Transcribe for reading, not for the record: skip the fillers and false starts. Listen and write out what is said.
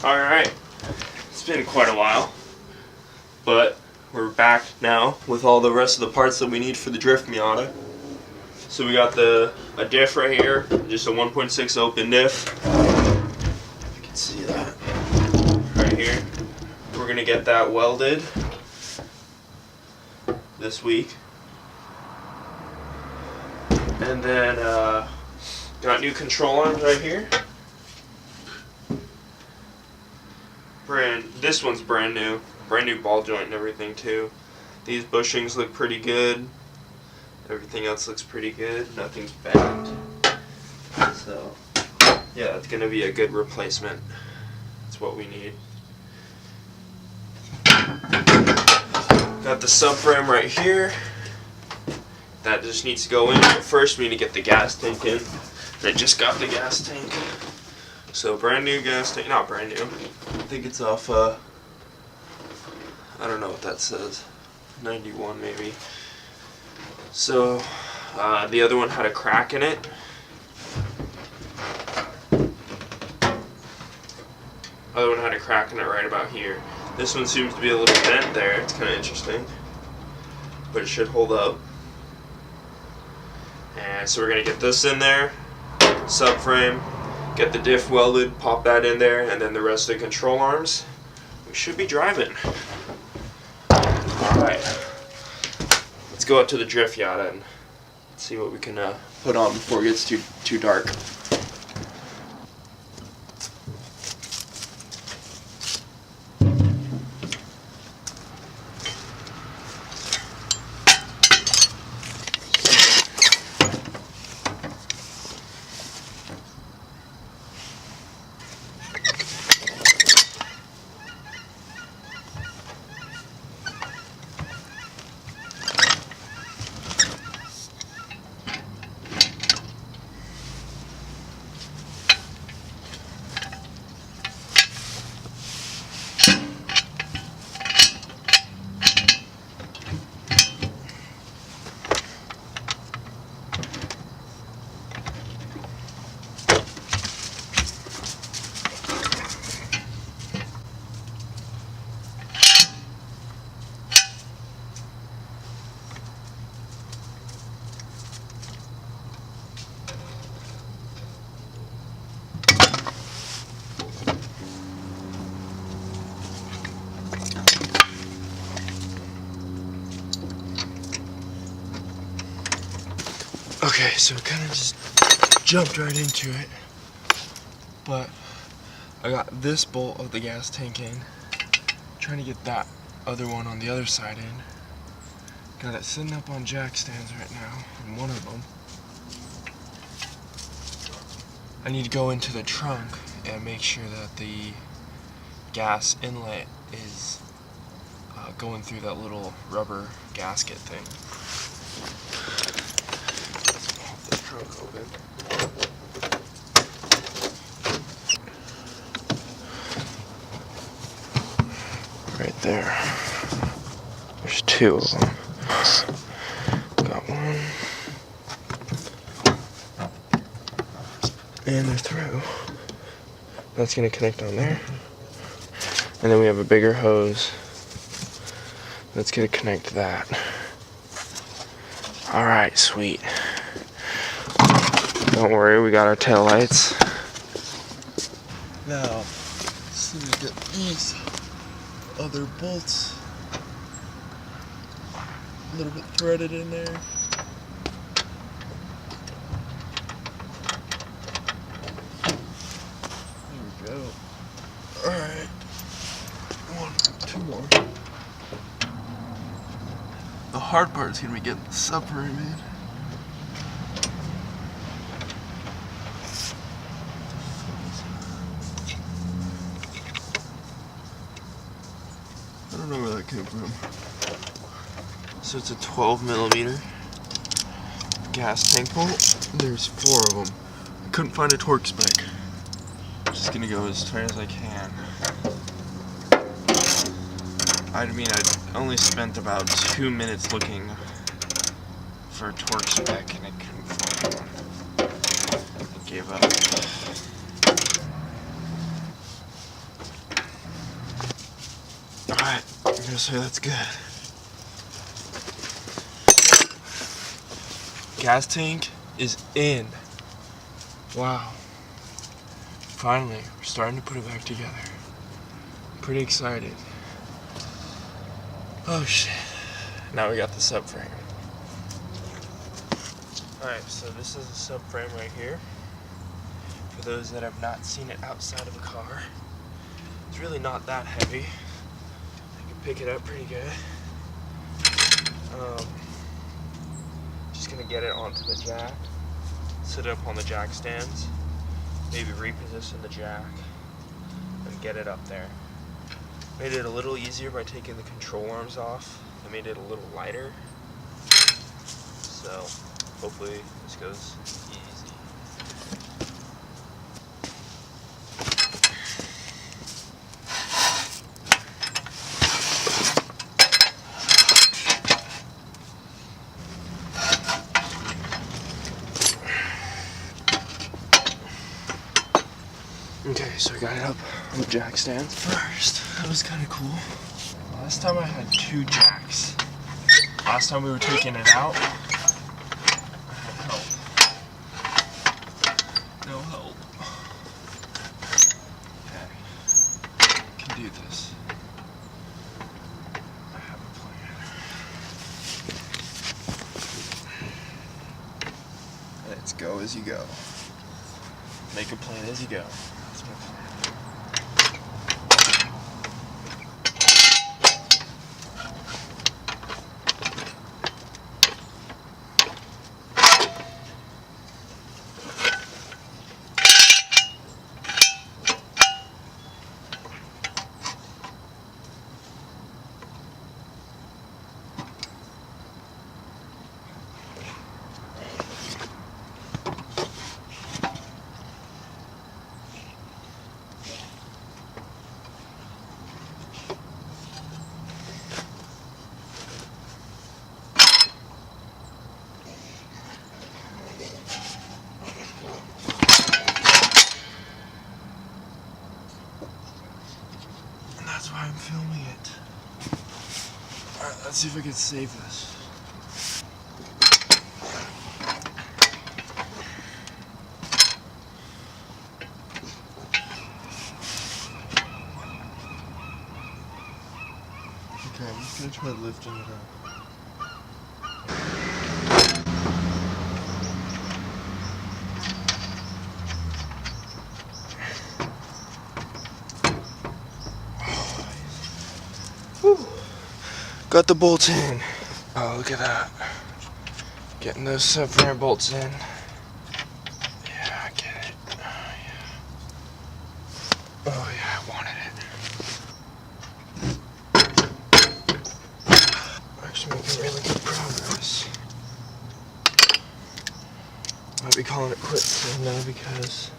Alright, it's been quite a while, but we're back now with all the rest of the parts that we need for the drift Miata. So we got a diff right here, just a 1.6 open diff. If you can see that right here. We're gonna get that welded this week. And then got new control arms right here. This one's brand new ball joint and everything too. These bushings look pretty good. Everything else looks pretty good. Nothing's bent. So yeah, it's gonna be a good replacement. That's what we need. Got the subframe right here. That just needs to go in. But first we need to get the gas tank in. I just got the gas tank. So brand new gas tank, not brand new. I think it's off, I don't know what that says. 91 maybe. So the other one had a crack in it. Other one had a crack in it right about here. This one seems to be a little bent there. It's kind of interesting, but it should hold up. And so we're gonna get this in there, subframe, get the diff welded, pop that in there, and then the rest of the control arms. We should be driving. Alright, let's go up to the drift Miata and see what we can put on before it gets too dark. Okay, so it kind of just jumped right into it, but I got this bolt of the gas tank in, trying to get that other one on the other side in. Got it sitting up on jack stands right now, on one of them. I need to go into the trunk and make sure that the gas inlet is going through that little rubber gasket thing. Open. Right there. There's two of them. Got one. And they're through. That's going to connect on there. And then we have a bigger hose that's going to connect that. Alright, sweet. Don't worry, we got our tail lights. Now, let's see if we get these other bolts a little bit threaded in there. There we go. Alright. Two more. The hard part is going to be getting the subframe in. I don't know where that came from. So it's a 12mm gas tank bolt. There's 4 of them. I couldn't find a torque spec. I'm just gonna go as tight as I can. I mean, I only spent about 2 minutes looking for a torque spec and I couldn't find one. I gave up. So that's good. Gas tank is in. Wow. Finally, we're starting to put it back together. Pretty excited. Oh shit. Now we got the subframe. Alright, so this is the subframe right here. For those that have not seen it outside of a car, it's really not that heavy. You can pick it up pretty good. Just gonna get it onto the jack, sit it up on the jack stands, maybe reposition the jack, and get it up there. Made it a little easier by taking the control arms off. I made it a little lighter. So hopefully this goes easy. Okay, so I got it up on the jack stand first. That was kind of cool. Last time I had 2 jacks. Last time we were taking it out, I had help. No help. Okay, I can do this. I have a plan. Let's go as you go. Make a plan as you go. That's my plan. That's why I'm filming it. Alright, let's see if I can save this. Okay, I'm just gonna try lifting it up. Whew. Got the bolts in. Oh, look at that. Getting those subframe bolts in. Yeah, I get it. Oh, yeah. Oh, yeah, I wanted it. Actually making really good progress. Might be calling it quits soon though because